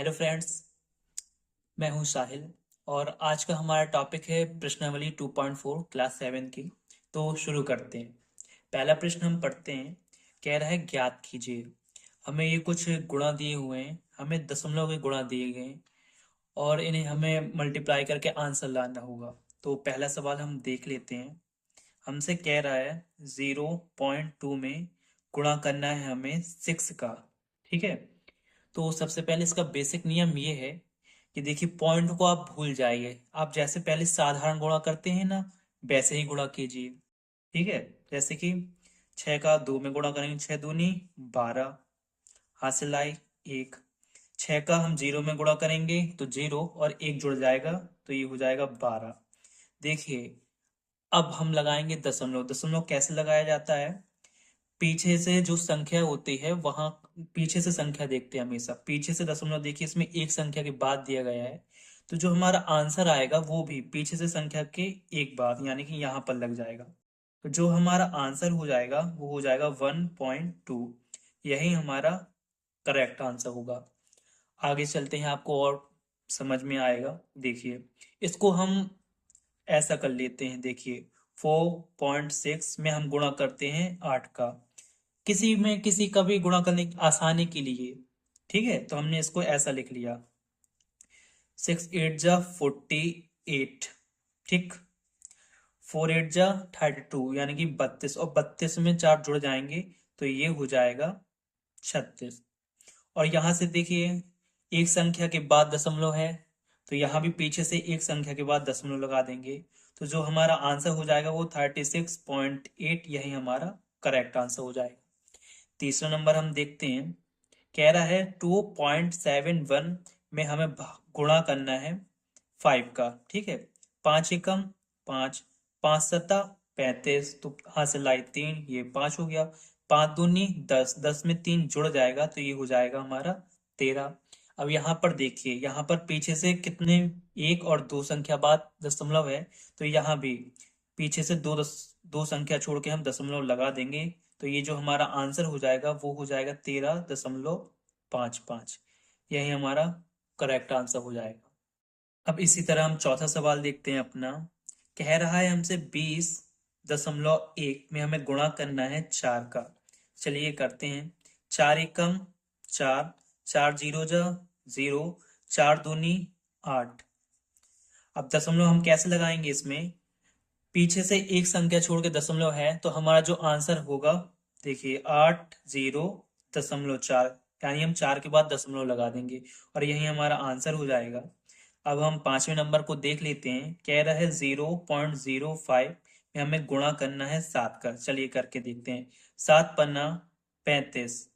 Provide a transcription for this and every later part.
Hello friends, मैं हूं साहिल और आज का हमारा टॉपिक है प्रश्नावली 2.4 क्लास 7 की। तो शुरू करते हैं। पहला प्रश्न हम पढ़ते हैं। कह रहा है ज्ञात कीजिए। हमें ये कुछ गुणा दिए हुए हैं, हमें दशमलव के गुणा दिए गए हैं और इन्हें हमें मल्टीप्लाई करके आंसर लाना होगा। तो पहला सवाल हम देख लेते हैं। हमसे कह रहा है 0.2 में गुणा करना है हमें 6 का। ठीक है। तो सबसे पहले इसका बेसिक नियम ये है कि देखिए, पॉइंट को आप भूल जाइए। आप जैसे पहले साधारण गुणा करते हैं ना, वैसे ही गुणा कीजिए। ठीक है। जैसे कि 6 का 2 में गुणा करेंगे, 6 दूनी 12, हासिल आई 1। 6 का हम 0 में गुणा करेंगे तो 0 और 1 जुड़ जाएगा, तो ये हो जाएगा 12। देखिए, अब हम लगाएंगे दशमलव। दशमलव कैसे लगाया जाता है? पीछे से जो संख्या होती है वहां पीछे से संख्या देखते हैं हमेशा। पीछे से दशमलव देखिए, इसमें एक संख्या के बाद दिया गया है, तो जो हमारा आंसर आएगा वो भी पीछे से संख्या के एक बाद यानी कि यहाँ पर लग जाएगा। तो जो हमारा आंसर हो जाएगा वो हो जाएगा 1.2। यही हमारा करेक्ट आंसर होगा। आगे चलते हैं, आपको और समझ में आएगा। देखिए, इसको हम ऐसा कर लेते हैं। देखिए, 4.6 में हम गुणा करते हैं 8 का। किसी का भी गुणा करने की आसानी के लिए, ठीक है, तो हमने इसको ऐसा लिख लिया। 6 8 जा 48। ठीक। 4 8 जा 32 यानी कि 32, और 32 में 4 जुड़ जाएंगे तो ये हो जाएगा 36। और यहां से देखिए, एक संख्या के बाद दशमलव है, तो यहां भी पीछे से एक संख्या के बाद दशमलव लगा देंगे। तो जो हमारा आंसर हो जाएगा वो 36.8, यही हमारा करेक्ट आंसर हो जाएगा। तीसरा नंबर हम देखते हैं। कह रहा है 2.71 में हमें गुणा करना है 5 का। ठीक है। 5 एकम 5, 5 सत्ता 35, तो हासिल आई 3, ये 5 हो गया। 5 दूनी 10, 10 में 3 जुड़ जाएगा तो ये हो जाएगा हमारा 13। अब यहाँ पर देखिए, यहाँ पर पीछे से कितने, एक और दो संख्या बाद दशमलव है, तो यहाँ भी पीछे से दो संख्या छोड़ के हम दशमलव लगा देंगे, तो ये जो हमारा आंसर हो जाएगा वो हो जाएगा 13.55। यही हमारा करेक्ट आंसर हो जाएगा। अब इसी तरह हम चौथा सवाल देखते हैं अपना। कह रहा है हमसे 20.1 में हमें गुणा करना है 4 का। चलिए करते हैं। 4 एकम 4, 4 जीरो जा 0, 4 दूनी 8। अब दशमलव हम कैसे लगाएंगे इसमें? पीछे से एक संख्या छोड़ के दशमलव है, तो हमारा जो आंसर होगा, देखिए 80.4, यानी हम 4 के बाद दशमलव लगा देंगे और यही हमारा आंसर हो जाएगा। अब हम पांचवें नंबर को देख लेते हैं। कह रहा है 0.05 में हमें गुणा करना है 7 का। चलिए करके देखते हैं। 7 पन्ना 35,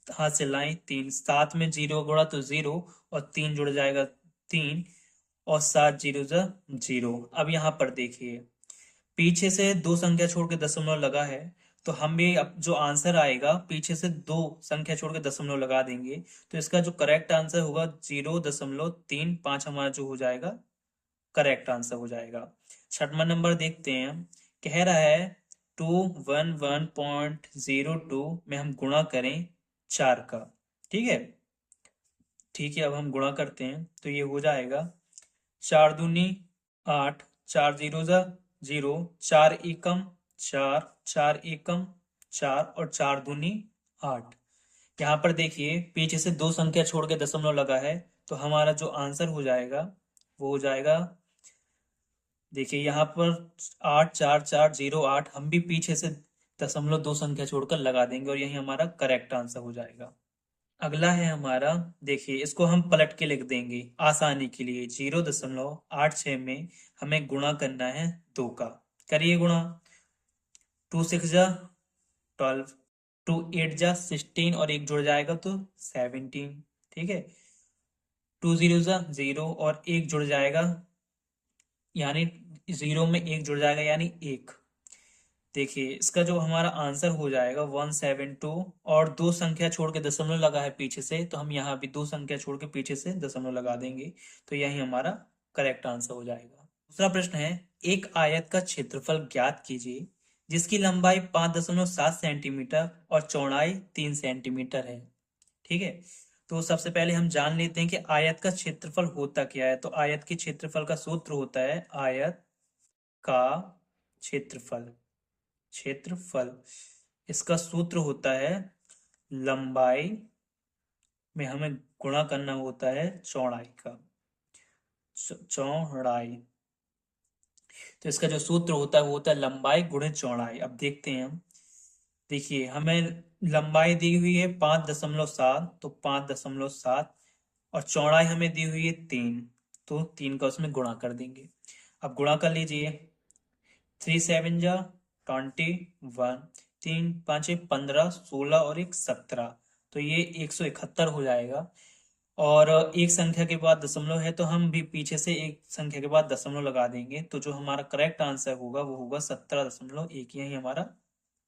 हाथ से लाएं 3, 7 में 0 गुणा तो 0 और 3 जुड़ जाएगा 3, और 7 जीरो जा 0। अब यहाँ पर देखिए, पीछे से दो संख्या छोड़ के दशमलव लगा है, तो हम भी अब जो आंसर आएगा पीछे से दो संख्या छोड़ के दशमलव लगा देंगे, तो इसका जो करेक्ट आंसर होगा 0.35 हमारा जो हो जाएगा करेक्ट आंसर हो जाएगा। छठवां नंबर देखते हैं हम। कह रहा है 211.02 में हम गुणा करें 4 का। ठीक है। ठीक है, अब हम गुणा करते हैं तो ये हो जाएगा 4 दूनी 8, 4 जीरो जा 0, 4 एकम 4, 4 एकम 4, और 4 दूनी 8। यहाँ पर देखिए, पीछे से दो संख्या छोड़ के दशमलव लगा है, तो हमारा जो आंसर हो जाएगा वो हो जाएगा, देखिए यहाँ पर 8 4 4 0 8, हम भी पीछे से दशमलव दो संख्या छोड़कर लगा देंगे और यही हमारा करेक्ट आंसर हो जाएगा। अगला है हमारा। देखिए, इसको हम पलट के लिख देंगे आसानी के लिए। 0.86 में हमें गुणा करना है 2 का। करिए गुणा। 2 6 जा 12, 2 8 जा 16, और एक जुड़ जाएगा तो 17। ठीक है। 2 0 जा 0 और एक जुड़ जाएगा, यानी 0 में एक जुड़ जाएगा यानी 1। देखिए, इसका जो हमारा आंसर हो जाएगा 172, और दो संख्या छोड़ के दशमलव लगा है पीछे से, तो हम यहाँ भी दो संख्या छोड़ के पीछे से दशमलव लगा देंगे, तो यही हमारा करेक्ट आंसर हो जाएगा। दूसरा प्रश्न है, एक आयत का क्षेत्रफल ज्ञात कीजिए जिसकी लंबाई 5.7 सेंटीमीटर और चौड़ाई 3 सेंटीमीटर है। ठीक है। तो सबसे पहले हम जान लेते हैं कि आयत का क्षेत्रफल होता क्या है। तो आयत के क्षेत्रफल का सूत्र होता है आयत का क्षेत्रफल। क्षेत्रफल इसका सूत्र होता है लंबाई में हमें गुणा करना होता है चौड़ाई का। चौड़ाई, तो इसका जो सूत्र होता है वो होता है लंबाई गुणे चौड़ाई। अब देखते हैं हम। देखिए हमें लंबाई दी हुई है 5.7, तो 5.7 और चौड़ाई हमें दी हुई है 3, तो 3 का उसमें गुणा कर देंगे। अब गुणा कर लीजिए, 3 7 जा 21, 3 5 15, 16 और 1 17, तो ये 171 हो जाएगा। और एक संख्या के बाद दशमलव है तो हम भी पीछे से एक संख्या के बाद दशमलव लगा देंगे, तो जो हमारा करेक्ट आंसर होगा वो होगा 17.1। यही हमारा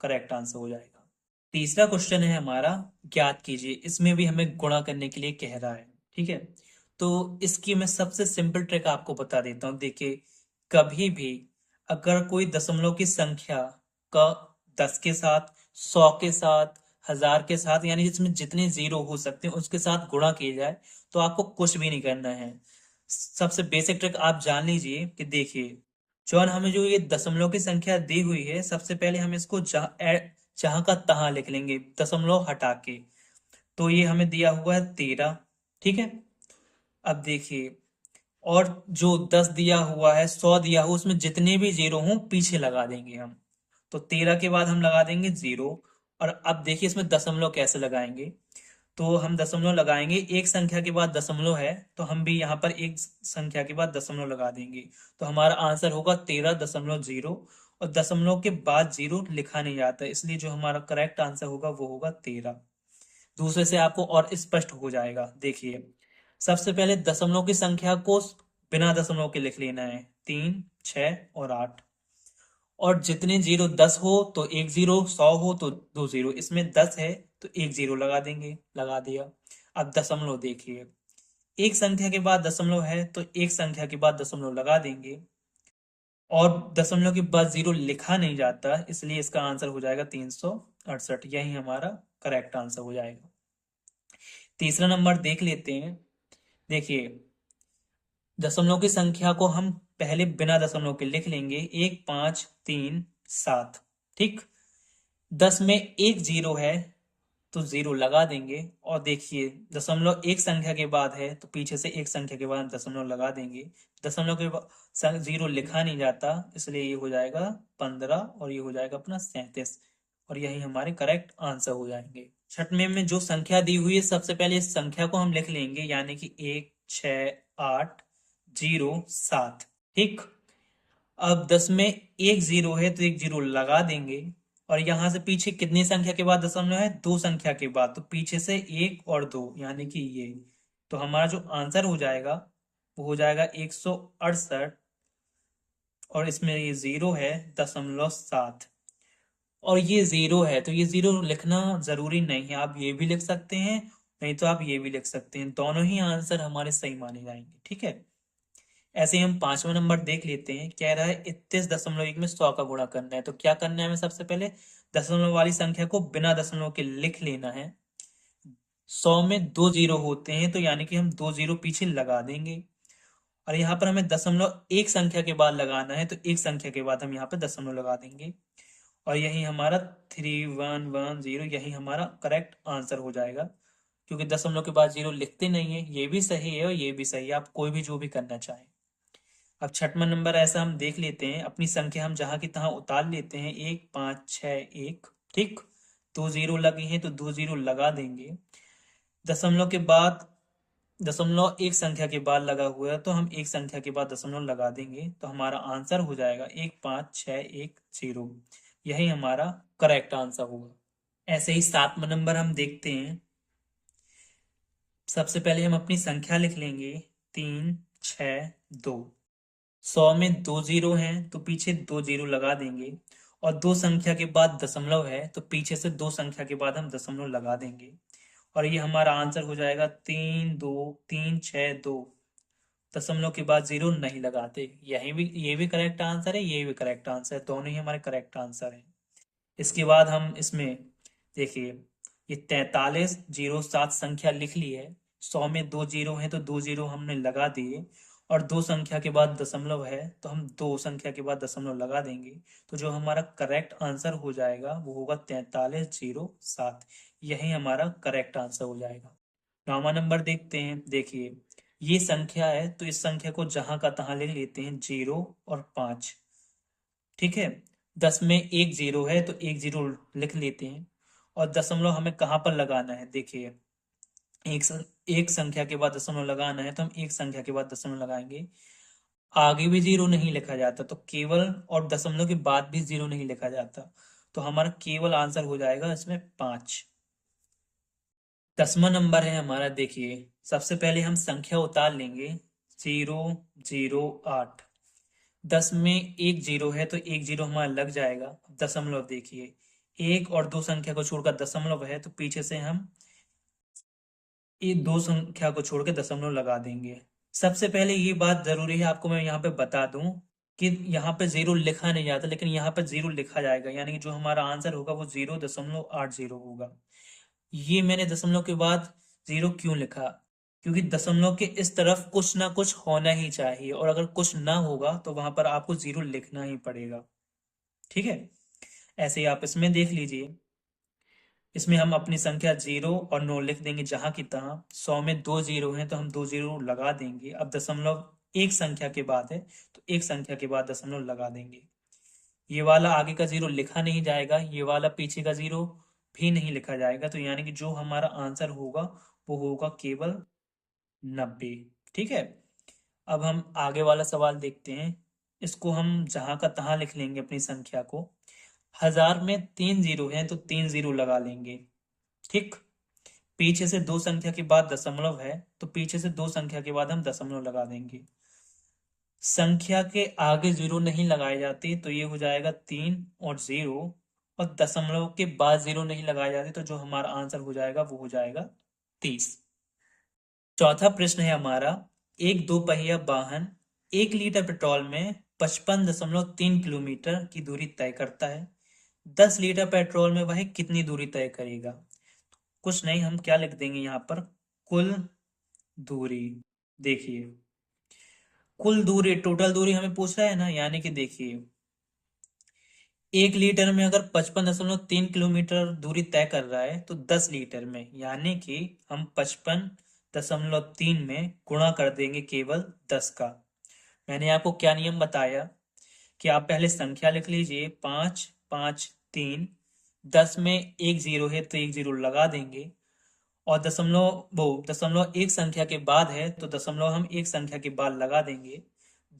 करेक्ट आंसर हो जाएगा। तीसरा क्वेश्चन है हमारा, ज्ञात कीजिए। इसमें भी हमें गुणा करने के लिए कह रहा है, ठीक है। तो इसकी मैं सबसे सिंपल ट्रिक आपको बता देता हूँ। देखिए कभी भी अगर कोई दशमलव की संख्या का 10 के साथ, 100 के साथ, 1000 के साथ, यानी जिसमें जितने जीरो हो सकते हैं उसके साथ गुणा किया जाए तो आपको कुछ भी नहीं करना है। सबसे बेसिक ट्रिक आप जान लीजिए कि देखिए जॉन हमें जो ये दशमलव की संख्या दी हुई है, सबसे पहले हम इसको जहां का तहां लिख लेंगे दशमलव हटा के। तो ये हमें दिया हुआ है 13, ठीक है। अब देखिए, और जो 10 दिया हुआ है, 100 दिया हुआ, उसमें जितने भी जीरो हों पीछे लगा देंगे हम। तो 13 के बाद हम लगा देंगे जीरो। और अब देखिए इसमें दशमलव कैसे लगाएंगे। तो हम दशमलव लगाएंगे, एक संख्या के बाद दशमलव है तो हम भी यहाँ पर एक संख्या के बाद दशमलव लगा देंगे। तो हमारा आंसर होगा 13.0। और दशमलव के बाद जीरो लिखा नहीं जाता, इसलिए जो हमारा करेक्ट आंसर होगा वो होगा 13। दूसरे से आपको और स्पष्ट हो जाएगा। देखिए सबसे पहले दशमलव की संख्या को बिना दशमलव के लिख लेना है, 3 6 और 8। और जितने जीरो 10 हो तो एक जीरो, 100 हो तो दो जीरो, इसमें 10 है तो एक जीरो लगा देंगे, लगा दिया। अब दशमलव देखिए, एक संख्या के बाद दशमलव है तो एक संख्या के बाद दशमलव लगा देंगे। और दशमलव के बाद जीरो लिखा नहीं जाता, इसलिए इसका आंसर हो जाएगा 368। यही हमारा करेक्ट आंसर हो जाएगा। तीसरा नंबर देख लेते हैं। देखिए दशमलव की संख्या को हम पहले बिना दशमलव के लिख लेंगे, 1 5 3 7, ठीक। 10 में एक जीरो है तो जीरो लगा देंगे। और देखिए दशमलव एक संख्या के बाद है तो पीछे से एक संख्या के बाद दशमलव लगा देंगे। दशमलव के बाद जीरो लिखा नहीं जाता, इसलिए ये हो जाएगा 15 और ये हो जाएगा अपना 37। और यही हमारे करेक्ट आंसर हो जाएंगे। छठवें में जो संख्या दी हुई है सबसे पहले इस संख्या को हम लिख लेंगे, यानी कि 1 6 8 0 7, ठीक। अब 10 में एक जीरो है तो एक जीरो लगा देंगे। और यहां से पीछे कितनी संख्या के बाद दशमलव है, दो संख्या के बाद, तो पीछे से एक और दो, यानी कि ये। तो हमारा जो आंसर हो जाएगा वो हो जाएगा 168। और इसमें ये जीरो है 0.7। और ये जीरो है तो ये जीरो लिखना जरूरी नहीं है, आप ये भी लिख सकते हैं, नहीं तो आप ये भी लिख सकते हैं। दोनों ही आंसर हमारे सही माने जाएंगे, ठीक है। ऐसे ही हम पांचवा नंबर देख लेते हैं। कह रहा है 31.1 में 100 का गुणा करना है। तो क्या करना है हमें, सबसे पहले दशमलव वाली संख्या को बिना दशमलव के लिख लेना है। 100 में दो जीरो होते हैं तो यानी कि हम दो जीरो पीछे लगा देंगे। और यहाँ पर हमें दशमलव एक संख्या के बाद लगाना है तो एक संख्या के बाद हम यहाँ पे दशमलव लगा देंगे। और यही हमारा 3110, यही हमारा करेक्ट आंसर हो जाएगा। क्योंकि दशमलव के बाद जीरो लिखते नहीं है, ये भी सही है और ये भी सही है, आप कोई भी जो भी करना चाहें। अब छठवां नंबर ऐसा हम देख लेते हैं, अपनी संख्या हम जहां की तहां उतार लेते हैं, 1 5 6 1, ठीक। दो जीरो लगे हैं तो दो जीरो लगा देंगे। दशमलव के बाद, दशमलव एक संख्या के बाद लगा हुआ है तो हम एक संख्या के बाद दशमलव लगा देंगे, तो हमारा आंसर हो जाएगा 1 5 6 1 0। यही हमारा करेक्ट आंसर होगा। ऐसे ही सातवां नंबर हम देखते हैं। सबसे पहले हम अपनी संख्या लिख लेंगे, 3 6 2। 100 में दो जीरो हैं तो पीछे दो जीरो लगा देंगे। और दो संख्या के बाद दशमलव है तो पीछे से दो संख्या के बाद हम दशमलव लगा देंगे। और ये हमारा आंसर हो जाएगा 3 2 3 6 2। दशमलव के बाद जीरो नहीं लगाते। यही भी, ये भी करेक्ट आंसर है, ये भी करेक्ट आंसर है, दोनों ही हमारे करेक्ट आंसर है। इसके बाद हम इसमें देखिए ये 4307 संख्या लिख ली है। 100 में 2 जीरो है तो 2 जीरो हमने लगा दिए, और 2 संख्या के बाद दशमलव है तो हम 2 संख्या के बाद दशमलव लगा देंगे। तो जो हमारा करेक्ट आंसर हो जाएगा वो होगा 4307। यही हमारा करेक्ट आंसर हो जाएगा। 9वां नंबर देखते हैं। देखिए, ये संख्या है तो इस संख्या को जहां का तहां लिख लेते हैं, 0 और 5। ठीक है, 10 में एक जीरो है तो एक जीरो लिख लेते हैं, और दशमलव हमें कहाँ पर लगाना है। देखिए, एक संख्या के बाद दशमलव लगाना है तो हम एक संख्या के बाद दशमलव लगाएंगे। आगे भी जीरो नहीं लिखा जाता तो केवल, और दशमलव के बाद भी जीरो नहीं लिखा जाता, तो हमारा केवल आंसर हो जाएगा इसमें 5। 10वां नंबर है हमारा। देखिए, सबसे पहले हम संख्या उतार लेंगे, 008। 10 में एक जीरो है तो एक जीरो हमारा लग जाएगा। अब दशमलव देखिए, एक और दो संख्या को छोड़कर दशमलव है तो पीछे से हम ये दो संख्या को छोड़ के दशमलव लगा देंगे। सबसे पहले ये बात जरूरी है, आपको मैं यहाँ पे बता दूं कि यहाँ पे जीरो लिखा नहीं जाता, लेकिन यहाँ पे जीरो लिखा जाएगा, यानी कि जो हमारा आंसर होगा वो 0.80 होगा। ये मैंने दशमलव के बाद जीरो क्यों लिखा, क्योंकि दशमलव के इस तरफ कुछ ना कुछ होना ही चाहिए, और अगर कुछ ना होगा तो वहां पर आपको जीरो लिखना ही पड़ेगा। ठीक है, ऐसे ही आप इसमें देख लीजिए। इसमें हम अपनी संख्या 0 और 9 लिख देंगे जहां की तहां। 100 में 2 जीरो हैं तो हम 2 जीरो लगा देंगे। अब दशमलव एक संख्या के बाद है तो एक संख्या के बाद दशमलव लगा देंगे। ये वाला आगे का जीरो लिखा नहीं जाएगा, ये वाला पीछे का जीरो भी नहीं लिखा जाएगा, तो यानी कि जो हमारा आंसर होगा वो होगा केवल 90। ठीक है, अब हम आगे वाला सवाल देखते हैं। इसको हम जहां का तहां लिख लेंगे अपनी संख्या को। 1000 में 3 जीरो हैं तो 3 जीरो लगा लेंगे। ठीक, पीछे से दो संख्या के बाद दशमलव है तो पीछे से दो संख्या के बाद हम दशमलव लगा देंगे। संख्या के आगे जीरो नहीं लगाए जाते तो ये हो जाएगा 3 और 0, और दशमलव के बाद जीरो नहीं लगाए जाते तो जो हमारा आंसर हो जाएगा वो हो जाएगा 30। चौथा प्रश्न है हमारा। एक दो पहिया वाहन 1 लीटर पेट्रोल में 55.3 किलोमीटर की दूरी तय करता है। 10 लीटर पेट्रोल में वह कितनी दूरी तय करेगा। कुछ नहीं, हम क्या लिख देंगे यहाँ पर, कुल दूरी। देखिए, कुल दूरी, टोटल दूरी हमें पूछ रहा है ना, यानी कि देखिए 1 लीटर में अगर 55.3 किलोमीटर दूरी तय कर रहा है तो 10 लीटर में, यानी कि हम 55.3 में गुणा कर देंगे केवल 10 का। मैंने आपको क्या नियम बताया कि आप पहले संख्या लिख लीजिए, 553। 10 में एक जीरो है तो एक जीरो लगा देंगे, और दशमलव एक संख्या के बाद है तो दशमलव हम एक संख्या के बाद लगा देंगे।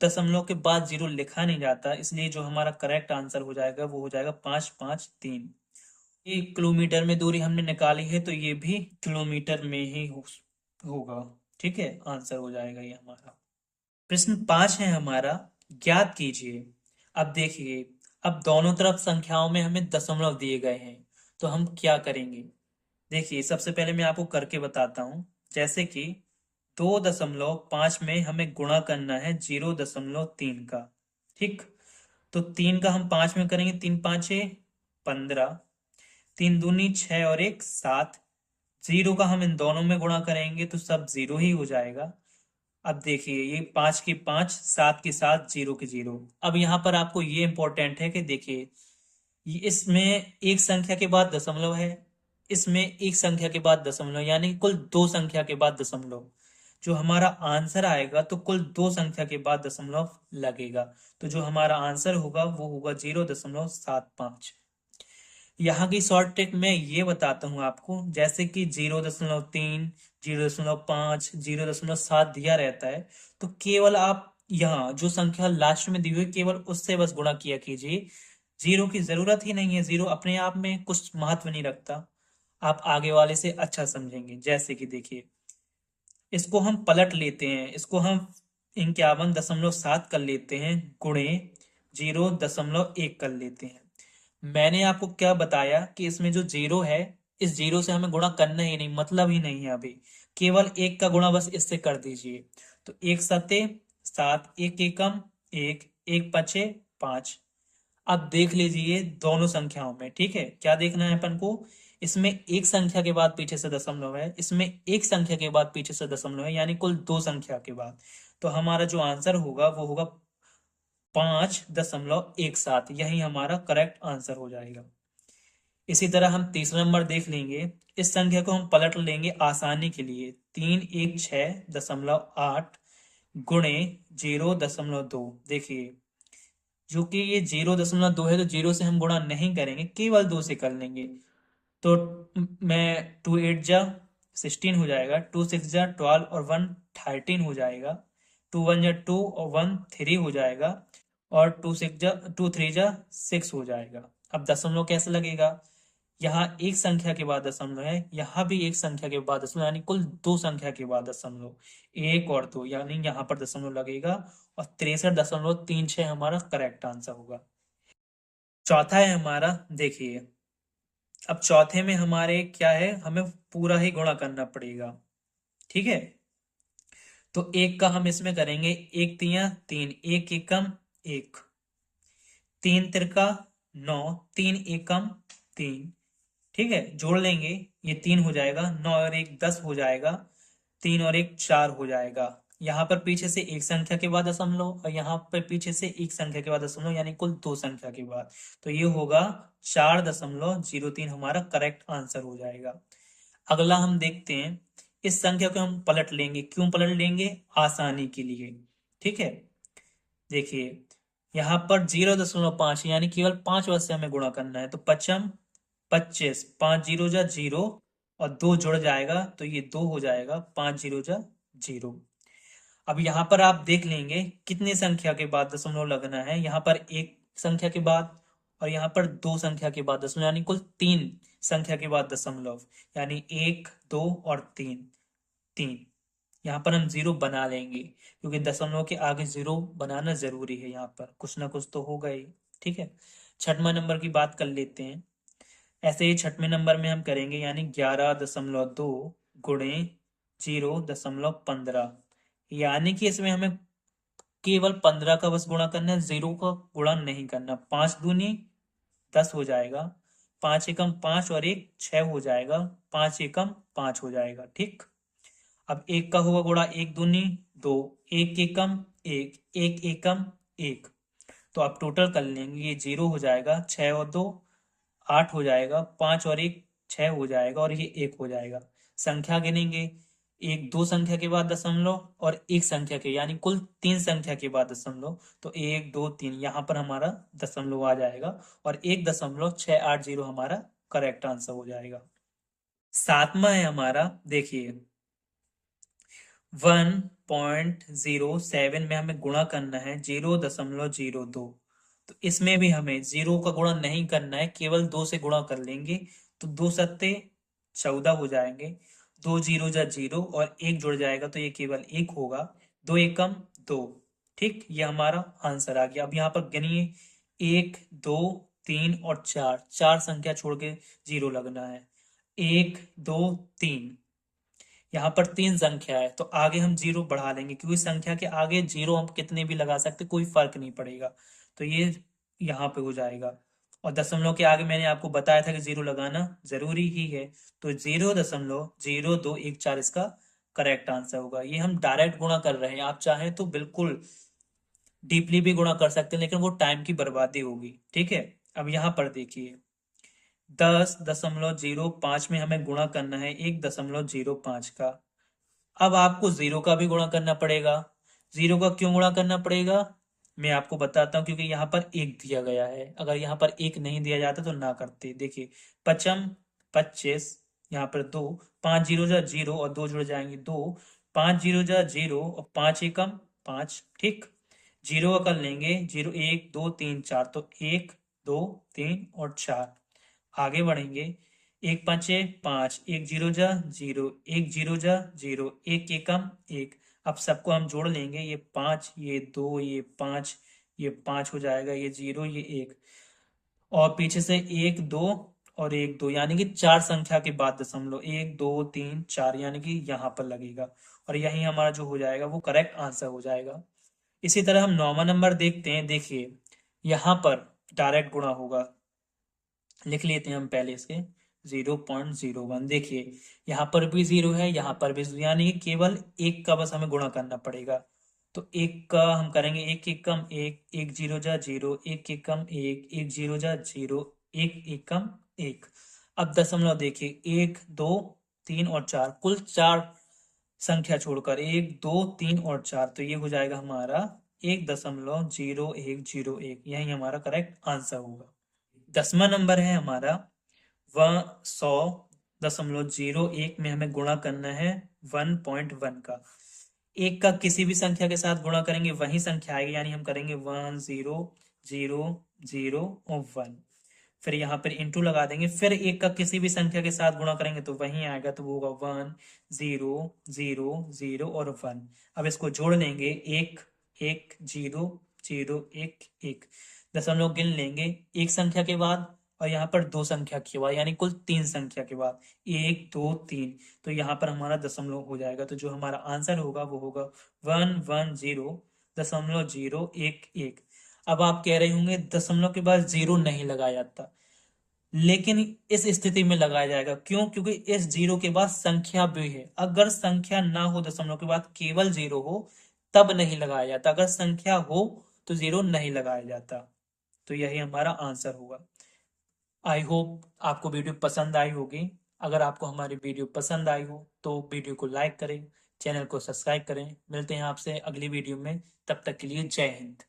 दशमलव के बाद जीरो लिखा नहीं जाता, इसलिए जो हमारा करेक्ट आंसर हो जाएगा वो हो जाएगा 553। ये किलोमीटर में दूरी हमने निकाली है तो ये भी किलोमीटर में ही होगा। ठीक है, आंसर हो जाएगा ये हमारा। प्रश्न 5 है हमारा। ज्ञात कीजिए। अब देखिए, अब दोनों तरफ संख्याओं में हमें दशमलव दिए गए हैं, तो हम क्या करेंगे। देखिए, सबसे पहले मैं आपको करके बताता हूं। जैसे कि 2.5 में हमें गुणा करना है 0.3 का। ठीक, तो 3 का हम 5 में करेंगे, 3 5 15, 3 दूनी 6 और 1 7। जीरो का हम इन दोनों में गुणा करेंगे तो सब जीरो ही हो जाएगा। अब देखिए, ये 5 की 5, 7 की 7, जीरो की जीरो। अब यहाँ पर आपको ये इंपॉर्टेंट है कि देखिए, इसमें एक संख्या के बाद दशमलव है, इसमें एक संख्या के बाद दशमलव, यानी कि कुल दो संख्या के बाद दशमलव। जो हमारा आंसर आएगा तो कुल दो संख्या के बाद दशमलव लगेगा, तो जो हमारा आंसर होगा वो होगा 0.75। यहाँ की शॉर्ट ट्रिक मैं ये बताता हूँ आपको। जैसे कि 0.3, 0.5, 0.7 दिया रहता है, तो केवल आप यहाँ जो संख्या लास्ट में दी हुई केवल उससे बस गुणा किया कीजिए। जीरो की जरूरत ही नहीं है, जीरो अपने आप में कुछ महत्व नहीं रखता। आप आगे वाले से अच्छा समझेंगे। जैसे कि देखिए, इसको हम पलट लेते हैं, इसको हम 51.7 कर लेते हैं, गुणे 0.1 कर लेते हैं। मैंने आपको क्या बताया कि इसमें जो जीरो है, इस जीरो से हमें गुणा करना ही नहीं, मतलब ही नहीं है अभी। केवल एक का गुणा बस इससे कर दीजिए, तो एक सते 7, एक एकम 1, एक पचे 5। अब देख लीजिए दोनों संख्याओं में। ठीक है, क्या देखना है अपन को, इसमें एक संख्या के बाद पीछे से दशमलव है, इसमें एक संख्या के बाद पीछे से दशमलव है, यानी कुल दो संख्या के बाद। तो हमारा जो आंसर होगा वो होगा 5.17, यही हमारा करेक्ट आंसर हो जाएगा। इसी तरह हम तीसरा नंबर देख लेंगे। इस संख्या को हम पलट लेंगे आसानी के लिए। 316.8 गुणे 0.2। देखिए, जो कि ये 0.2 है तो 0 से हम गुणा नहीं करेंगे, केवल 2 से कर लेंगे। तो मैं 2 8 जा 16 हो जाएगा, 2 6 जा 12 और 1 13 हो जाएगा, 2 1 जा 2 और 1 3 हो जाएगा, और 2 3 जा 6 हो जाएगा। अब दशमलव कैसे लगेगा? यहाँ एक संख्या के बाद दशमलव है, यहाँ भी एक संख्या के बाद दशमलव, यानी कुल दो संख्या के बाद दशमलव, एक और दो, यानी यहाँ पर दशमलव लगेगा। और 63.36 हमारा करेक्ट आंसर होगा। चौथा है हमारा, देखिए अब चौथे में हमारे क्या है, हमें पूरा ही गुणा करना पड़ेगा। ठीक है, तो एक का हम इसमें करेंगे, एक तिया 3, एक एकम 1, 3 तिरका 9, 3 एकम 3। ठीक है, जोड़ लेंगे, ये 3 हो जाएगा, 9 और 1 10 हो जाएगा, 3 और 1 4 हो जाएगा। यहाँ पर पीछे से एक संख्या के बाद दशमलव, और यहाँ पर पीछे से एक संख्या के बाद दशमलव, यानी कुल दो संख्या के बाद। तो ये होगा 4.03, हमारा करेक्ट आंसर हो जाएगा। अगला हम देखते हैं, इस संख्या को हम पलट लेंगे। क्यों पलट लेंगे? आसानी के लिए। ठीक है, देखिए यहाँ पर 0.5, यानी केवल 5 वर्ष से हमें गुणा करना है। तो 25, 5 0 जा 0 और 2 जुड़ जाएगा, तो ये 2 हो जाएगा, 5 0 जा 0। अब यहाँ पर आप देख लेंगे कितनी संख्या के बाद दशमलव लगना है। यहाँ पर एक संख्या के बाद, और यहाँ पर दो संख्या के बाद दशमलव, यानी कुल तीन संख्या के बाद दशमलव, यानी 1 2 और 3, 3। यहाँ पर हम 0 बना लेंगे, क्योंकि दशमलव के आगे 0 बनाना जरूरी है, यहाँ पर कुछ ना कुछ तो होगा ही। ठीक है, छठवां नंबर की बात कर लेते हैं। ऐसे ही छठवें नंबर में हम करेंगे, यानी 11.2 गुणे 0.15, यानी कि इसमें हमें केवल 15 का बस गुणा करना है, 0 का गुणा नहीं करना। 5 दूनी 10 हो जाएगा, 5 एकम 5 और 1 6 हो जाएगा, 5 एकम 5 हो जाएगा। ठीक, अब एक का होगा गुणा, 1 दूनी 2, 1 एकम 1, 1 एकम 1। तो आप टोटल कर लेंगे, ये 0 हो जाएगा, 6 और 2 8 हो जाएगा, 5 और 1 6 हो जाएगा, और ये 1 हो जाएगा। संख्या गिनेंगे, एक दो संख्या के बाद दशमलव और एक संख्या के, यानी कुल तीन संख्या के बाद दशमलव। तो 1 2 3, यहाँ पर हमारा दशमलव आ जाएगा, और 1.680 हमारा करेक्ट आंसर हो जाएगा। सातवां है हमारा, देखिए 1.07 में हमें गुणा करना है 0.02। तो इसमें भी हमें 0 का गुणा नहीं करना है, केवल 2 से गुणा कर लेंगे। तो 2 सत्ते 14 हो जाएंगे, 2 0 जा 0 और 1 जुड़ जाएगा, तो ये केवल 1 होगा, 2 एकम 2। ठीक, ये हमारा आंसर आ गया। अब यहाँ पर गिनिए, 1 2 3 और 4, चार संख्या छोड़ के 0 लगना है। 1 2 3, यहाँ पर तीन संख्या है, तो आगे हम 0 बढ़ा लेंगे, क्योंकि संख्या के आगे 0 हम कितने भी लगा सकते, कोई फर्क नहीं पड़ेगा। तो ये यहाँ पे हो जाएगा। और दशमलव के आगे मैंने आपको बताया था कि 0 लगाना जरूरी ही है, तो 0.0214 इसका करेक्ट आंसर होगा। ये हम डायरेक्ट गुणा कर रहे हैं, आप चाहें तो बिल्कुल डीपली भी गुणा कर सकते हैं, लेकिन वो टाइम की बर्बादी होगी। ठीक है, अब यहाँ पर देखिए 10.05 में हमें गुणा करना है 1.05 का। अब आपको 0 का भी गुणा करना पड़ेगा। 0 का क्यों गुणा करना पड़ेगा, मैं आपको बताता हूँ, क्योंकि यहाँ पर 1 दिया गया है। अगर यहाँ पर 1 नहीं दिया जाता तो ना करते। देखिए, पचम 25, यहाँ पर 2, 5 0 जा 0 और 2 जुड़ जाएंगे, 2 5 0 जा 0 और 5 एकम 5। ठीक, 0 का कर लेंगे, 0 1 2 3 4, तो 1 2 3 और 4। आगे बढ़ेंगे, 1 5 5, 1 0 जा 0, 1 0 जा 0, 1 एकम 1। अब सबको हम जोड़ लेंगे, ये 5 ये 2 ये 5, ये 5 हो जाएगा, ये 0 ये 1, और पीछे से 1 2 और 1 2, यानी कि चार संख्या के बाद दशमलव, 1 2 3 4, यानी कि यहाँ पर लगेगा, और यही हमारा जो हो जाएगा वो करेक्ट आंसर हो जाएगा। इसी तरह हम 9वां नंबर देखते हैं। देखिए, यहाँ पर डायरेक्ट गुणा होगा, लिख लेते हैं हम पहले इसके। 0.01। देखिए यहाँ पर भी जीरो है, यहाँ पर भी यानी कि केवल एक का बस हमें गुणा करना पड़ेगा। तो एक का हम करेंगे, एक एक कम एक, एक जीरो जा जीरो, एक एक कम एक, एक जीरो जा जीरो, एक एक कम एक। अब दशमलव देखिए, एक दो तीन और चार, कुल चार संख्या छोड़कर, एक दो तीन और चार, तो ये हो जाएगा हमारा 1.0101। यही हमारा करेक्ट आंसर होगा। 10वां नंबर है हमारा, वह 100.01 में हमें गुणा करना है 1.1 का। एक का किसी भी संख्या के साथ गुणा करेंगे वही संख्या आएगी, यानी हम करेंगे 1 0 0 0 और 1। फिर यहाँ पर इंटू लगा देंगे, फिर एक का किसी भी संख्या के साथ गुणा करेंगे तो वही आएगा, तो वो होगा 1 0 0 0 और 1। अब इसको जोड़ लेंगे, 1 1 0 0 1 1, दशमलव गिन लेंगे एक संख्या के बाद और यहाँ पर दो संख्या के बाद, यानी कुल तीन संख्या के बाद, 1 2 3। तो यहाँ पर हमारा दशमलव हो जाएगा, तो जो हमारा आंसर होगा वो होगा 110.011। अब आप कह रहे होंगे दशमलव के बाद जीरो नहीं लगाया जाता, लेकिन इस स्थिति में लगाया जाएगा। क्यों? क्योंकि इस जीरो के बाद संख्या भी है। अगर संख्या ना हो, दशमलव के बाद केवल जीरो हो, तब नहीं लगाया जाता। अगर संख्या हो तो जीरो नहीं लगाया जाता। तो यही हमारा आंसर होगा। आई होप आपको वीडियो पसंद आई होगी। अगर आपको हमारी वीडियो पसंद आई हो तो वीडियो को लाइक करें, चैनल को सब्सक्राइब करें। मिलते हैं आपसे अगली वीडियो में, तब तक के लिए जय हिंद।